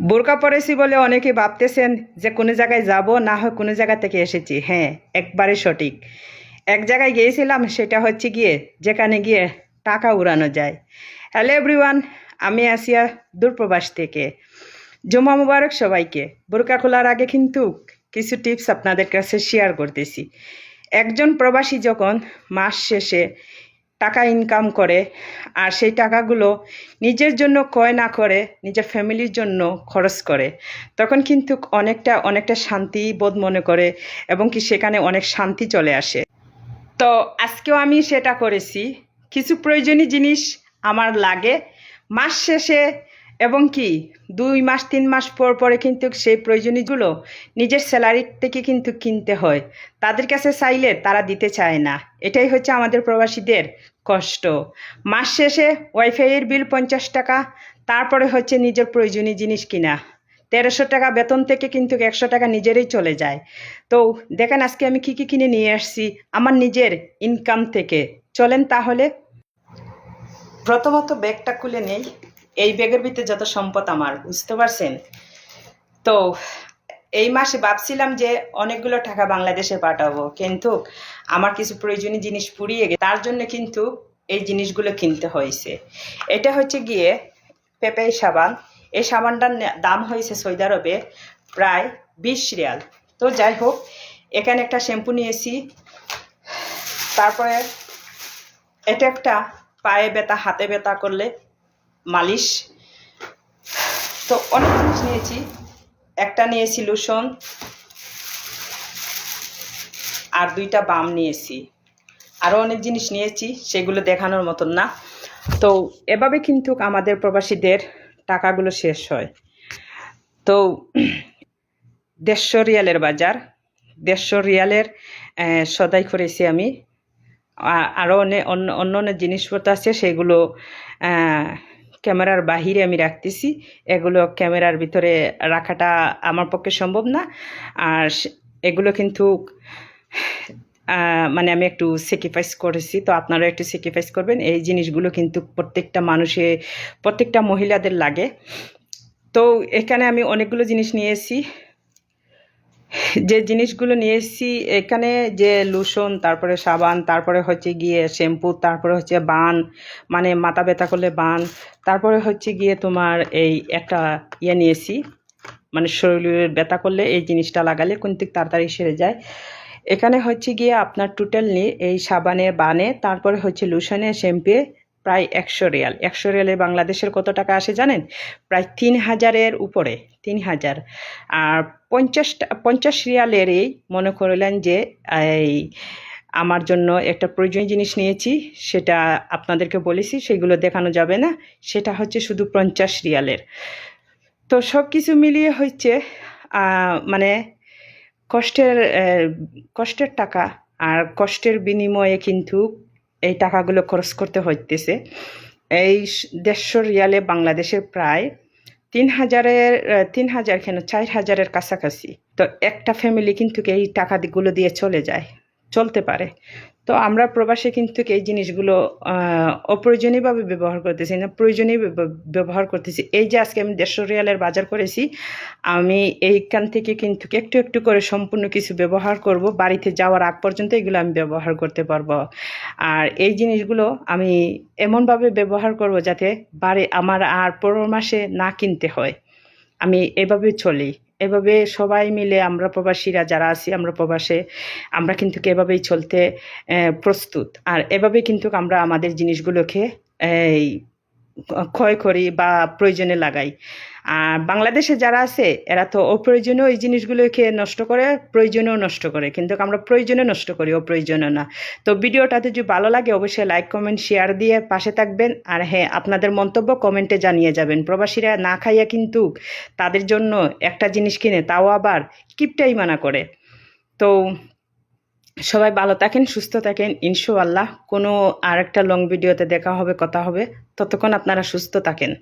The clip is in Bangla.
বোরকা পরেছি বলে অনেকে ভাবতেছেন যে কোনো জায়গায় যাব না হয় কোনো জায়গা থেকে এসেছি। হ্যাঁ, একবারে সঠিক। এক জায়গায় গিয়েছিলাম, সেটা হচ্ছে গিয়ে যেখানে গিয়ে টাকা উড়ানো যায়। হ্যালো এভরিওয়ান, আমি আসিয়া দূরপ্রবাস থেকে। জুমা মুবারক সবাইকে। বোরকা খোলার আগে কিন্তু কিছু টিপস আপনাদের কাছে শেয়ার করতেছি। একজন প্রবাসী যখন মাস শেষে টাকা ইনকাম করে আর সেই টাকাগুলো নিজের জন্য ক্রয় না করে নিজের ফ্যামিলির জন্য খরচ করে, তখন কিন্তু অনেকটা শান্তি বোধ মনে করে এবং কি সেখানে অনেক শান্তি চলে আসে। তো আজকেও আমি সেটা করেছি। কিছু প্রয়োজনীয় জিনিস আমার লাগে মাস শেষে, এবং কি 2 মাস 3 মাস পর পরে কিন্তু সেই প্রয়োজনীয়গুলো নিজের স্যালারি থেকে কিন্তু কিনতে হয়। তাদের কাছে চাইলে তারা দিতে চায় না। এটাই হচ্ছে আমাদের প্রবাসীদের কষ্ট। মাস শেষে ওয়াইফাইয়ের বিল 50 টাকা, তারপরে হচ্ছে নিজের প্রয়োজনীয় জিনিস কিনা। 1300 টাকা বেতন থেকে কিন্তু 100 টাকা নিজেরই চলে যায়। তো দেখেন আজকে আমি কি কি কিনে নিয়ে আসছি আমার নিজের ইনকাম থেকে। চলেন তাহলে। প্রথমত ব্যাগটা খুলে নেই। এই ব্যাগের ভিতরে যত সম্পদ আমার, বুঝতে পারছেন তো। এই মাসে ভাবছিলাম যে অনেকগুলো টাকা বাংলাদেশে পাঠাবো, কিন্তু আমার কিছু প্রয়োজনীয় জিনিস ফুরিয়ে গেছে, তার জন্য কিন্তু এই জিনিসগুলো কিনতে হয়েছে। এটা হচ্ছে গিয়ে পেপে সাবান। এই সাবানটার দাম হয়েছে সৌদি আরবে প্রায় 20 রিয়াল। তো যাই হোক, এখানে একটা শ্যাম্পু নিয়েছি। তারপরে এটা একটা পায়ে ব্যথা হাতে ব্যথা করলে মালিশ। তো অনেক জিনিস নিয়েছি। একটা নিয়েছি লোশন, আর 2টা বাম নিয়েছি। আরও অনেক জিনিস নিয়েছি, সেগুলো দেখানোর মতন না। তো এভাবে কিন্তু আমাদের প্রবাসীদের টাকাগুলো শেষ হয়। তো 150 রিয়ালের বাজার, 150 রিয়ালের সদাই করেছি আমি। আরও অন্য অনেক জিনিসপত্র আছে, সেগুলো ক্যামেরার বাহিরে আমি রাখতেছি। এগুলো ক্যামেরার ভিতরে রাখাটা আমার পক্ষে সম্ভব না। আর এগুলো কিন্তু মানে আমি একটু স্যাক্রিফাইস করেছি, তো আপনারা একটু স্যাক্রিফাইস করবেন। এই জিনিসগুলো কিন্তু প্রত্যেকটা মহিলাদের লাগে। তো এখানে আমি অনেকগুলো জিনিস নিয়েছি। যে জিনিসগুলো নিয়েছি এখানে, যে লোশন, তারপরে সাবান, তারপরে হচ্ছে গিয়ে শ্যাম্পু, তারপরে হচ্ছে বান, মানে মাথা ব্যথা করলে বান, তারপরে হচ্ছে গিয়ে তোমার এই একটা নিয়েছি, মানে শরীরের ব্যথা করলে এই জিনিসটা লাগালে কিন্তু তাড়াতাড়ি সেরে যায়। এখানে হচ্ছে গিয়ে আপনার টোটাল নিয়ে এই সাবানে বানে, তারপরে হচ্ছে লোশনে শ্যাম্পে প্রায় 100 রিয়াল। 100 রিয়ালে বাংলাদেশের কত টাকা আসে জানেন? প্রায় 3000-এর উপরে, 3000। আর 50 রিয়ালের এই মনে করলেন যে এই আমার জন্য একটা প্রয়োজনীয় জিনিস নিয়েছি, সেটা আপনাদেরকে বলেছি, সেগুলো দেখানো যাবে না। সেটা হচ্ছে শুধু 50 রিয়ালের। তো সব কিছু মিলিয়ে হচ্ছে মানে কষ্টের টাকা, আর কষ্টের বিনিময়ে কিন্তু এই টাকাগুলো খরচ করতে হইতেছে। এই 150 রিয়ালে বাংলাদেশের প্রায় 3000 কেন 4000-এর কাছাকাছি। তো একটা ফ্যামিলি কিন্তু এই টাকাগুলো দিয়ে চলতে পারে। তো আমরা প্রবাসে কিন্তু এই জিনিসগুলো অপ্রয়োজনীয়ভাবে ব্যবহার করতেছি না, প্রয়োজনীয় ব্যবহার করতেছি। এই যে আজকে আমি 150 রিয়ালের বাজার করেছি, আমি এইখান থেকে কিন্তু একটু একটু করে সম্পূর্ণ কিছু ব্যবহার করব। বাড়িতে যাওয়ার আগ পর্যন্ত এগুলো আমি ব্যবহার করতে পারবো। আর এই জিনিসগুলো আমি এমনভাবে ব্যবহার করব যাতে আমার আর পরের মাসে না কিনতে হয়। আমি এভাবে চলি। এভাবে সবাই মিলে আমরা প্রবাসীরা যারা আছি, আমরা প্রবাসে আমরা কিন্তু এভাবেই চলতে প্রস্তুত। আর এভাবে কিন্তু আমরা আমাদের জিনিসগুলোকে এই ক্ষয় করি বা প্রয়োজনে লাগাই। আর বাংলাদেশে যারা আছে এরা তো অপ্রয়োজনীয় এই জিনিসগুলোকে নষ্ট করে, প্রয়োজনেও নষ্ট করে, কিন্তু আমরা প্রয়োজনে নষ্ট করি, অপ্রয়োজনীয় না। তো ভিডিওটাতে যদি ভালো লাগে অবশ্যই লাইক কমেন্ট শেয়ার দিয়ে পাশে থাকবেন। আর হ্যাঁ, আপনাদের মন্তব্য কমেন্টে জানিয়ে যাবেন। প্রবাসীরা না খাইয়া কিন্তু তাদের জন্য একটা জিনিস কিনে, তাও আবার কিপটাই মানা করে। তো সবাই ভালো থাকেন, সুস্থ থাকেন। ইনশাআল্লাহ কোনো আরেকটা লং ভিডিওতে দেখা হবে, কথা হবে। ততক্ষণ আপনারা সুস্থ থাকেন।